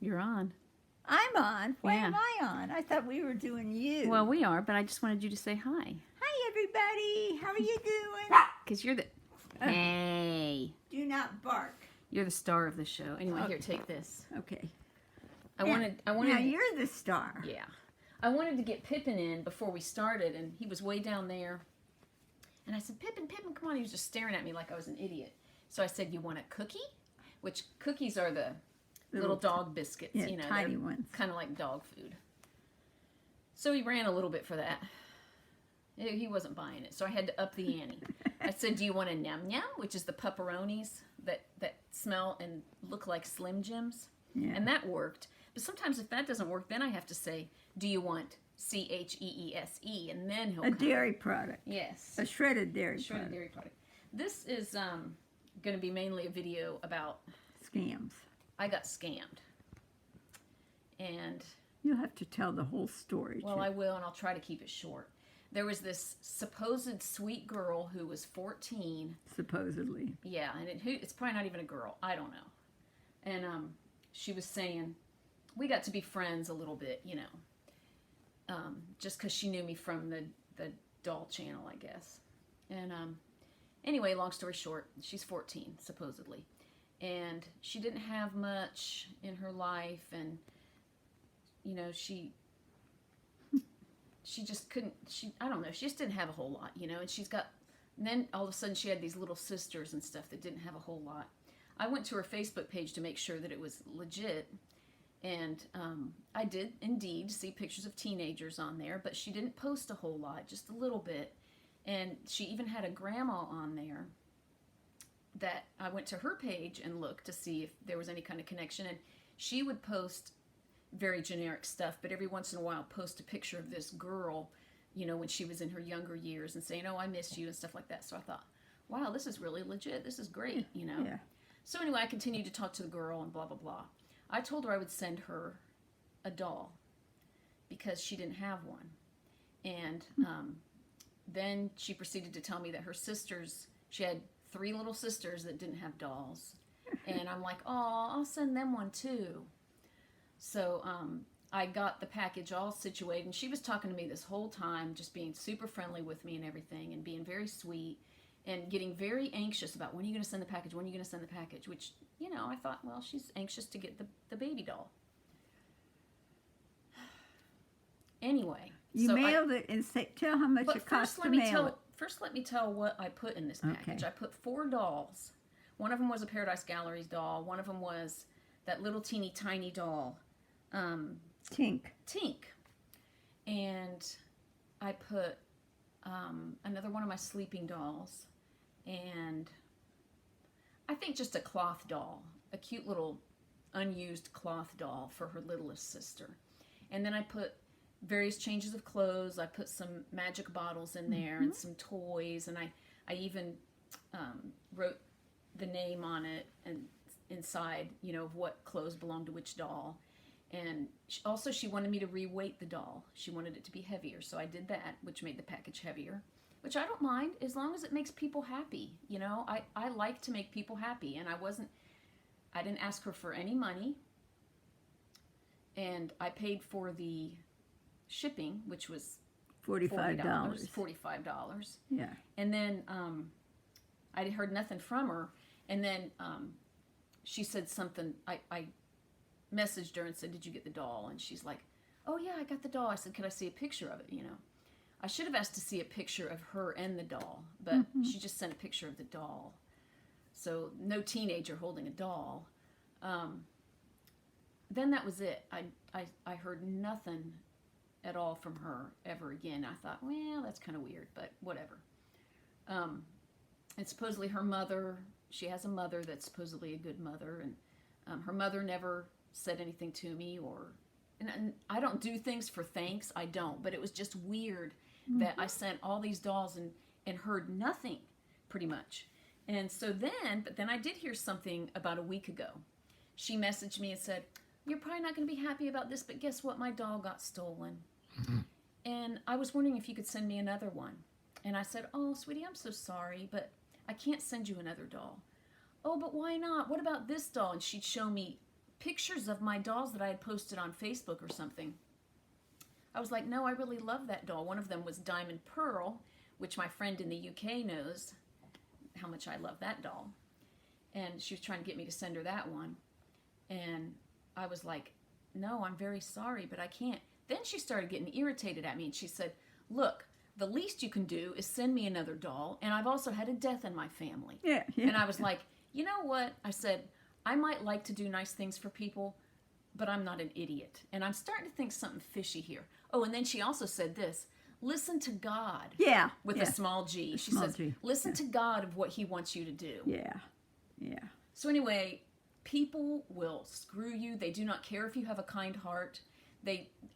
You're on. I'm on. Why Yeah. am I on? I thought we were doing you. Well, we are, but I just wanted you to say hi. Hi, everybody. How are you doing? Because you're the... Hey. Do not bark. You're the star of the show. Anyway, here, Okay. take this. Okay. I wanted... Now you're the star. Yeah. I wanted to get Pippin in before we started, and he was way down there. And I said, Pippin, come on. He was just staring at me like I was an idiot. So I said, you want a cookie? Which cookies are the little dog biscuits, yeah, you know. tiny ones. Kind of like dog food. So he ran a little bit for that. He wasn't buying it, so I had to up the ante. I said, do you want a Num Num, which is the pepperonis that smell and look like Slim Jims? Yeah. And that worked. But sometimes if that doesn't work, then I have to say, do you want CHEESE? And then he'll A dairy product. Yes. A shredded dairy Shredded product. dairy product. This is going to be mainly a video about... Scams. I got scammed. And... You'll have to tell the whole story. Well, I will, and I'll try to keep it short. There was this supposed sweet girl who was 14. Supposedly. Yeah, and it's probably not even a girl. I don't know. And she was saying, we got to be friends a little bit, you know. Just because she knew me from the doll channel, I guess. And anyway, long story short, she's 14, supposedly. And she didn't have much in her life, and, you know, she just couldn't, I don't know, she just didn't have a whole lot, you know, and and then all of a sudden she had these little sisters and stuff that didn't have a whole lot. I went to her Facebook page to make sure that it was legit, and I did indeed see pictures of teenagers on there, but she didn't post a whole lot, just a little bit, and she even had a grandma on there that I went to her page and looked to see if there was any kind of connection, and she would post very generic stuff, but every once in a while post a picture of this girl, you know, when she was in her younger years and saying, oh, I miss you and stuff like that. So I thought, wow, this is really legit. This is great, you know. Yeah. So anyway, I continued to talk to the girl and blah, blah, blah. I told her I would send her a doll because she didn't have one. And then she proceeded to tell me that her sisters, she had 3 little sisters that didn't have dolls. And I'm like, oh, I'll send them one too. So I got the package all situated, and she was talking to me this whole time, just being super friendly with me and everything, and being very sweet, and getting very anxious about, when are you going to send the package, when are you going to send the package, which, you know, I thought, well, she's anxious to get the baby doll. Anyway. You mailed it, and tell how much it cost to mail it. First, let me tell what I put in this package. Okay. I put 4 dolls. One of them was a Paradise Galleries doll. One of them was that little teeny tiny doll. Tink. And I put another one of my sleeping dolls, and I think just a cloth doll, a cute little unused cloth doll for her littlest sister. And then I put various changes of clothes. I put some magic bottles in there and some toys, and I even wrote the name on it and inside, you know, of what clothes belonged to which doll. And also she wanted me to re-weight the doll. She wanted it to be heavier, so I did that, which made the package heavier, which I don't mind as long as it makes people happy. You know, I like to make people happy, and I didn't ask her for any money, and I paid for the shipping, which was $45. $45. Yeah. And then I heard nothing from her, and then she said something. I messaged her and said, did you get the doll? And she's like, oh yeah, I got the doll. I said, could I see a picture of it? You know, I should have asked to see a picture of her and the doll, but she just sent a picture of the doll. So no teenager holding a doll. Then that was it. I heard nothing at all from her ever again. I thought, well, that's kind of weird, but whatever. And supposedly her mother, she has a mother that's supposedly a good mother, and her mother never said anything to me, and I don't do things for thanks. I don't, but it was just weird that I sent all these dolls and heard nothing, pretty much. And so but then I did hear something about a week ago. She messaged me and said, you're probably not going to be happy about this, but guess what? My doll got stolen. And I was wondering if you could send me another one. And I said, oh, sweetie, I'm so sorry, but I can't send you another doll. Oh, but why not? What about this doll? And she'd show me pictures of my dolls that I had posted on Facebook or something. I was like, no, I really love that doll. One of them was Diamond Pearl, which my friend in the UK knows how much I love that doll. And she was trying to get me to send her that one. And I was like, no, I'm very sorry, but I can't. Then she started getting irritated at me, and she said, look, the least you can do is send me another doll, and I've also had a death in my family. Yeah. And I was like, you know what? I said, I might like to do nice things for people, but I'm not an idiot. And I'm starting to think something fishy here. Oh, and then she also said this, listen to God. Yeah. With a small G. She says, listen to God of what he wants you to do. Yeah. Yeah. So anyway, people will screw you. They do not care if you have a kind heart.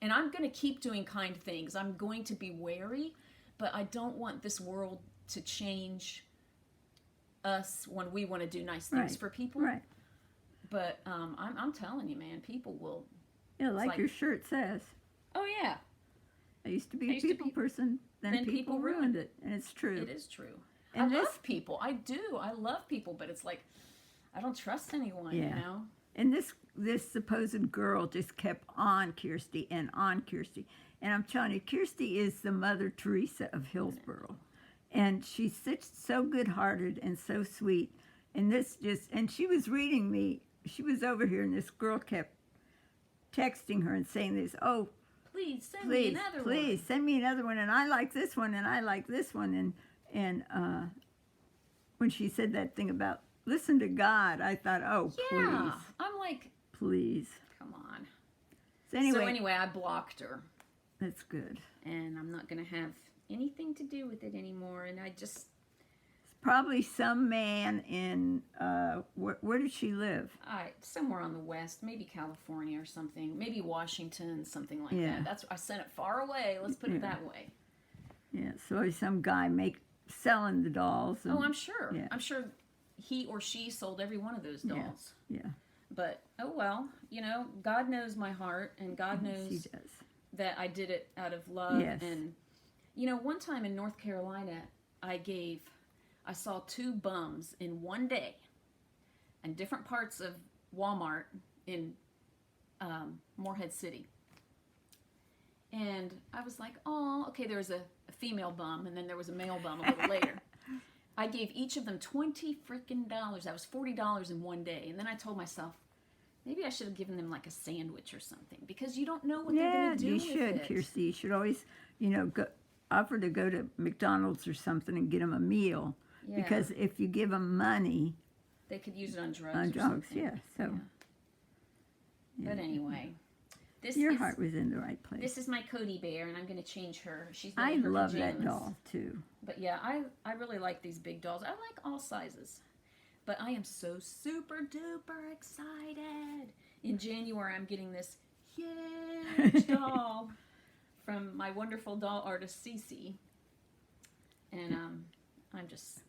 And I'm going to keep doing kind things. I'm going to be wary, but I don't want this world to change us when we want to do nice things for people. Right. But I'm telling you, man, people will. Yeah, like your shirt says. Oh yeah. I used to be a people person, then people ruined it, and it's true. It is true. And I love people. I do. I love people, but it's like I don't trust anyone. You know. And this supposed girl just kept on Kirsty and on Kirsty, and I'm telling you, Kirsty is the Mother Teresa of Hillsboro, and she's so good-hearted and so sweet. And and she was reading me. She was over here, and this girl kept texting her and saying this. Oh, please send me another one. Please send me another one, and I like this one, and I like this one, and when she said that thing about listen to God, I thought, oh, please. I'm like, please. Come on. So anyway, I blocked her. That's good. And I'm not going to have anything to do with it anymore. And I just... It's probably some man in, where did she live? Somewhere on the west, maybe California or something. Maybe Washington, something like that. I sent it far away. Let's put it that way. Yeah, so some guy selling the dolls. And, I'm sure. Yeah. I'm sure he or she sold every one of those dolls. Yeah. But, oh well, God knows my heart, and God knows that I did it out of love. Yes. And, one time in North Carolina, I saw 2 bums in one day in different parts of Walmart in Morehead City. And I was like, oh, okay, there was a female bum, and then there was a male bum a little later. I gave each of them $20 freaking dollars. That was $40 in one day. And then I told myself, maybe I should have given them like a sandwich or something, because you don't know what they're going to do with it. Yeah, you should, Kirsty. You should always, offer to go to McDonald's or something and get them a meal. Yeah. Because if you give them money, they could use it on drugs. On drugs, yeah. So. Yeah. But anyway. Your heart was in the right place. This is my Kodi Bear, and I'm going to change her. I love that doll, too. But yeah, I really like these big dolls. I like all sizes. But I am so super duper excited. In January, I'm getting this huge doll from my wonderful doll artist, Cece. And I'm just...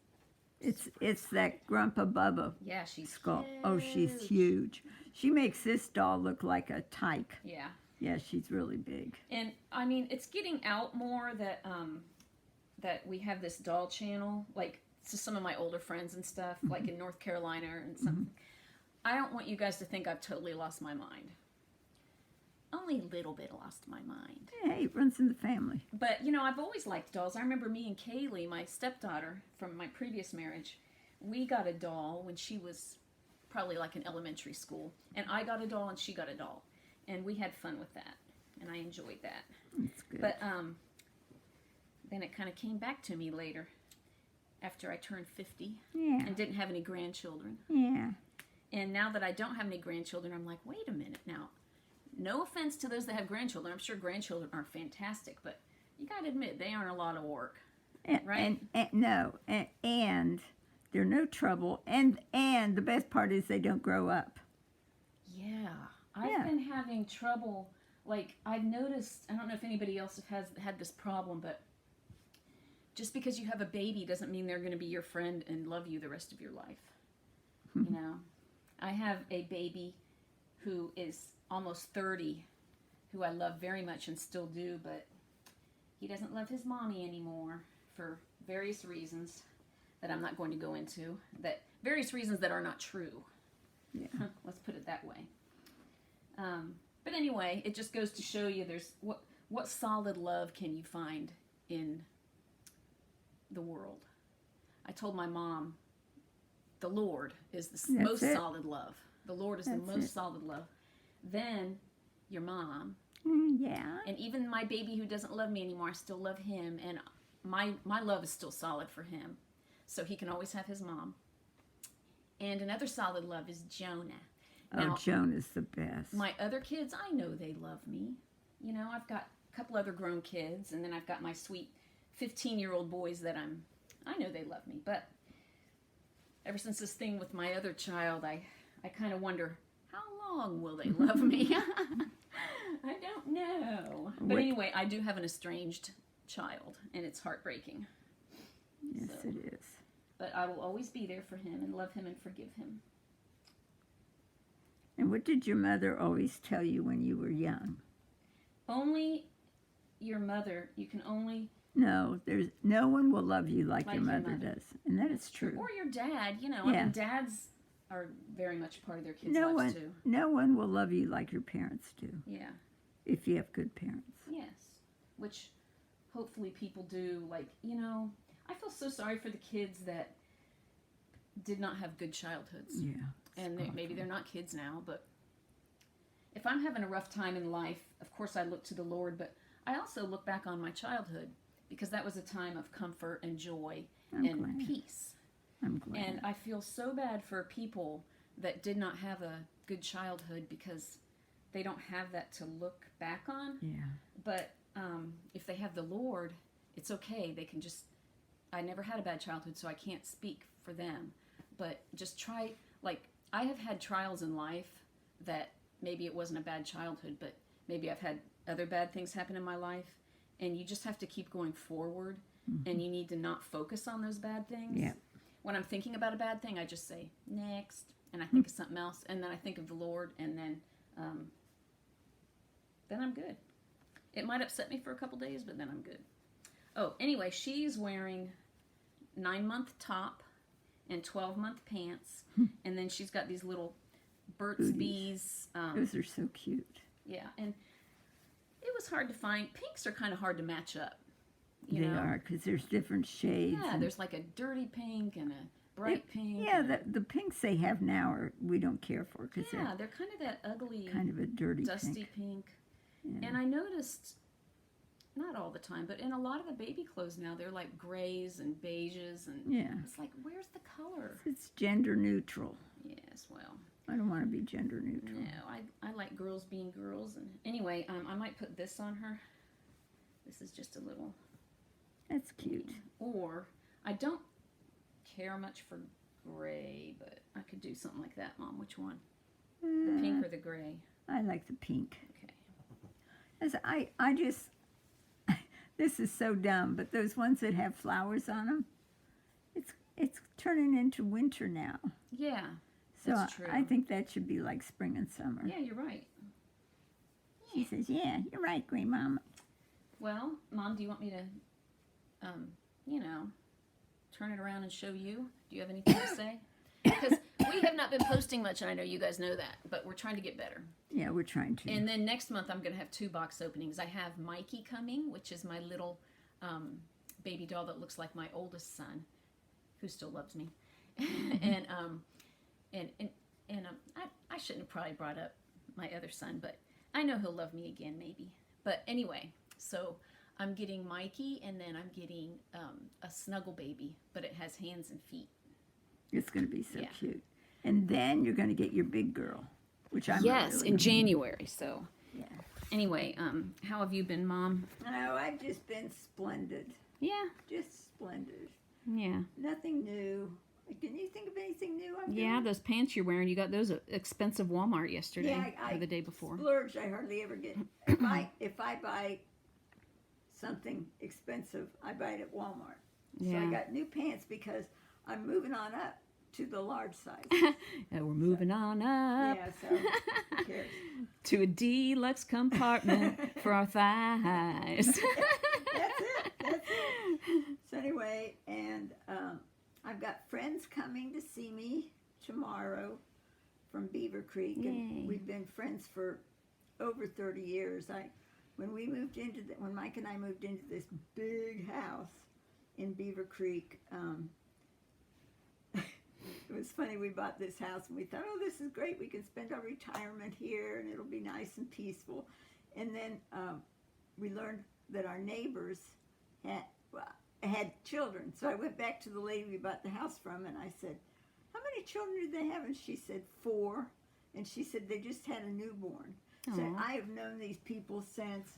It's that Grandpa Bubba. Yeah, she's sculpt. Huge. Oh, she's huge. She makes this doll look like a tyke. Yeah. Yeah, she's really big. And I mean, it's getting out more that that we have this doll channel, like to some of my older friends and stuff, like in North Carolina and something. I don't want you guys to think I've totally lost my mind. Only a little bit lost my mind. Hey, it runs in the family. But, I've always liked dolls. I remember me and Kaylee, my stepdaughter from my previous marriage, we got a doll when she was probably like in elementary school. And I got a doll and she got a doll. And we had fun with that. And I enjoyed that. That's good. But then it kind of came back to me later after I turned 50 and didn't have any grandchildren. Yeah. And now that I don't have any grandchildren, I'm like, wait a minute now. No offense to those that have grandchildren. I'm sure grandchildren are fantastic, but you got to admit, they aren't a lot of work, right? And they're no trouble. And the best part is they don't grow up. Yeah. I've been having trouble. Like, I've noticed, I don't know if anybody else has had this problem, but just because you have a baby doesn't mean they're going to be your friend and love you the rest of your life. I have a baby who is almost 30, who I love very much and still do, but he doesn't love his mommy anymore for various reasons that I'm not going to go into, that various reasons that are not true. Yeah. Let's put it that way. But anyway, it just goes to show you there's what solid love can you find in the world. I told my mom, the Lord is the most solid love. The Lord is the most solid love. Then your mom. Yeah. And even my baby who doesn't love me anymore, I still love him. And my love is still solid for him. So he can always have his mom. And another solid love is Jonah. Now, Jonah's the best. My other kids, I know they love me. You know, I've got a couple other grown kids, and then I've got my sweet 15-year-old boys that I know they love me. But ever since this thing with my other child, I kind of wonder, how long will they love me? I don't know. But anyway, I do have an estranged child, and it's heartbreaking. Yes, it is. But I will always be there for him and love him and forgive him. And what did your mother always tell you when you were young? Only your mother. You can only... No, no one will love you like your mother does. And that is true. Or your dad, you know. I mean, dads are very much part of their kids' lives, too. No one will love you like your parents do. Yeah. If you have good parents. Yes. Which hopefully people do. Like, you know, I feel so sorry for the kids that did not have good childhoods. Yeah. And maybe they're not kids now, but if I'm having a rough time in life, of course I look to the Lord, but I also look back on my childhood because that was a time of comfort and joy and peace. I'm glad. And I feel so bad for people that did not have a good childhood because they don't have that to look back on. Yeah. But if they have the Lord, it's okay. They can just... I never had a bad childhood, so I can't speak for them. But just try... Like, I have had trials in life that maybe it wasn't a bad childhood, but maybe I've had other bad things happen in my life, and you just have to keep going forward, and you need to not focus on those bad things. Yeah. When I'm thinking about a bad thing, I just say, next, and I think of something else, and then I think of the Lord, and then I'm good. It might upset me for a couple days, but then I'm good. Oh, anyway, she's wearing 9-month top and 12-month pants, and then she's got these little Burt's Bees. Those are so cute. Yeah, and it was hard to find. Pinks are kind of hard to match up. They are, because there's different shades. Yeah, there's like a dirty pink and a bright pink. Yeah, the pinks they have now we don't care for. Cause they're kind of that ugly, kind of a dirty dusty pink. Yeah. And I noticed, not all the time, but in a lot of the baby clothes now, they're like grays and beiges, and it's like, where's the color? It's gender neutral. Yes, well. I don't want to be gender neutral. No, I like girls being girls. And anyway, I might put this on her. This is just a little... That's cute. Or, I don't care much for gray, but I could do something like that, Mom. Which one? The pink or the gray? I like the pink. Okay. As I just... This is so dumb, but those ones that have flowers on them, it's turning into winter now. Yeah, so that's true. I think that should be like spring and summer. Yeah, you're right. She says, yeah, you're right, Grandmama. Well, Mom, do you want me to, turn it around and show you? Do you have anything to say? Because we have not been posting much, and I know you guys know that, but we're trying to get better. Yeah, we're trying to. And then next month, I'm going to have 2 box openings. I have Mikey coming, which is my little baby doll that looks like my oldest son, who still loves me. and I shouldn't have probably brought up my other son, but I know he'll love me again, maybe. But anyway, so I'm getting Mikey, and then I'm getting a snuggle baby, but it has hands and feet. It's going to be so cute. And then you're going to get your big girl, which I'm really in January. So yeah. Anyway, how have you been, Mom? Oh, I've just been splendid. Yeah. Just splendid. Yeah. Nothing new. Can you think of anything new I'm Yeah, doing? those pants you're wearing, you got those at expensive Walmart yesterday or the day before. Splurge, I hardly ever get. If I buy something expensive, I buy it at Walmart. Yeah. So I got new pants because I'm moving on up to the large size. Yeah, we're moving on up. Yeah, so who cares? To a deluxe compartment for our thighs. That's it. So anyway, and I've got friends coming to see me tomorrow from Beaver Creek. Yay. And we've been friends for over 30 years. When Mike and I moved into this big house in Beaver Creek, it was funny. We bought this house and we thought, oh, this is great. We can spend our retirement here and it'll be nice and peaceful. And then we learned that our neighbors had children. So I went back to the lady we bought the house from and I said, how many children did they have? And she said 4. And she said they just had a newborn. Aww. So I have known these people since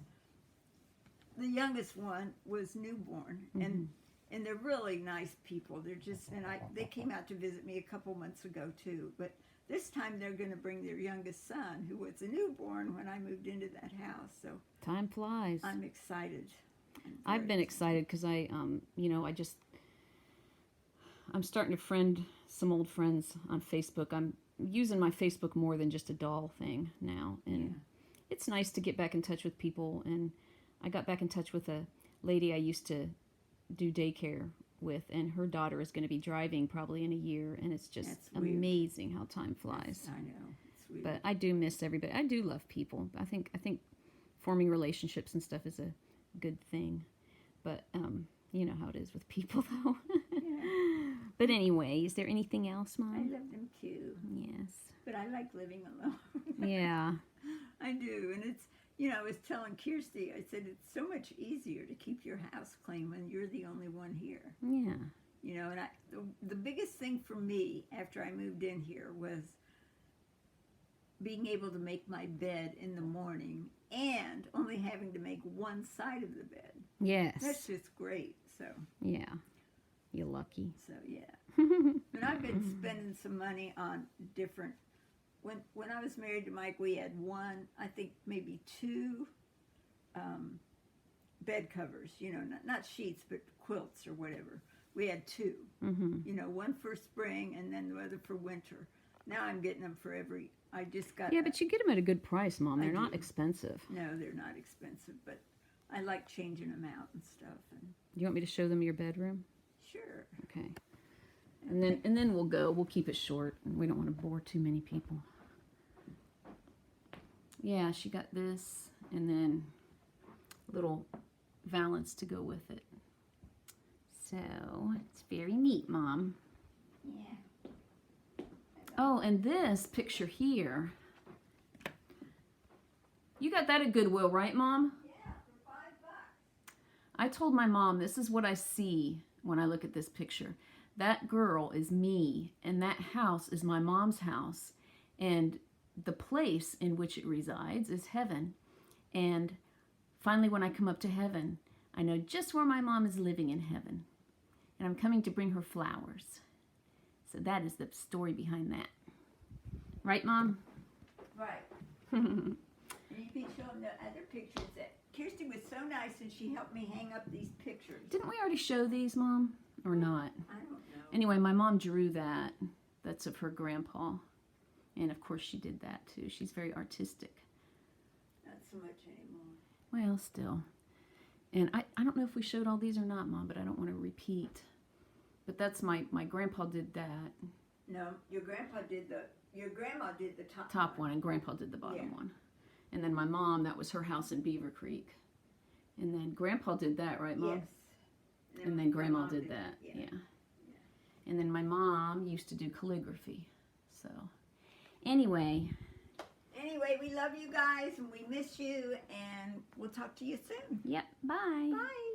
the youngest one was newborn. Mm-hmm. And they're really nice people. They're just, they came out to visit me a couple months ago too. But this time they're going to bring their youngest son, who was a newborn when I moved into that house. So time flies. I'm excited. I've been excited because I'm starting to friend some old friends on Facebook. I'm using my Facebook more than just a doll thing now. And it's nice to get back in touch with people. And I got back in touch with a lady I used to do daycare with, and her daughter is going to be driving probably in a year, and it's just amazing how time flies. I know. It's weird. But I do miss everybody. I do love people. I think forming relationships and stuff is a good thing. But you know how it is with people, though. Yeah. But anyway, is there anything else, Mom? I love them too. Yes. But I like living alone. Yeah. I do, and it's, I was telling Kirsty, I said it's so much easier to keep your house clean when you're the only one here. Yeah. And the biggest thing for me after I moved in here was being able to make my bed in the morning and only having to make one side of the bed. Yes. That's just great. So. Yeah. You're lucky. So yeah. And I've been spending some money on different. When I was married to Mike, we had I think maybe 2 bed covers, not sheets, but quilts or whatever. We had 2, one for spring and then the other for winter. Now I'm getting them for I just got. Yeah, but you get them at a good price, Mom. They're not expensive. No, they're not expensive, but I like changing them out and stuff. And do you want me to show them your bedroom? Sure. Okay. And then we'll keep it short. We don't want to bore too many people. Yeah, she got this, and then a little valance to go with it. So, it's very neat, Mom. Yeah. Oh, and this picture here. You got that at Goodwill, right, Mom? Yeah, for $5. I told my mom, this is what I see when I look at this picture. That girl is me, and that house is my mom's house. And the place in which it resides is heaven. And finally, when I come up to heaven, I know just where my mom is living in heaven. And I'm coming to bring her flowers. So that is the story behind that. Right, Mom? Right. And you can show them the other pictures. That Kirsty was so nice, and she helped me hang up these pictures. Didn't we already show these, Mom? Or not? I don't know. Anyway, my mom drew that. That's of her grandpa. And of course she did that too. She's very artistic. Not so much anymore. Well, still. And I don't know if we showed all these or not, Mom, but I don't want to repeat. But that's my grandpa did that. No, your grandma did the top one, and Grandpa did the bottom one. And then my mom, that was her house in Beaver Creek. And then Grandpa did that, right, Mom? Yes. And then Grandma did that. Yeah. And then my mom used to do calligraphy. So, anyway, we love you guys, and we miss you, and we'll talk to you soon. Yep, bye. Bye.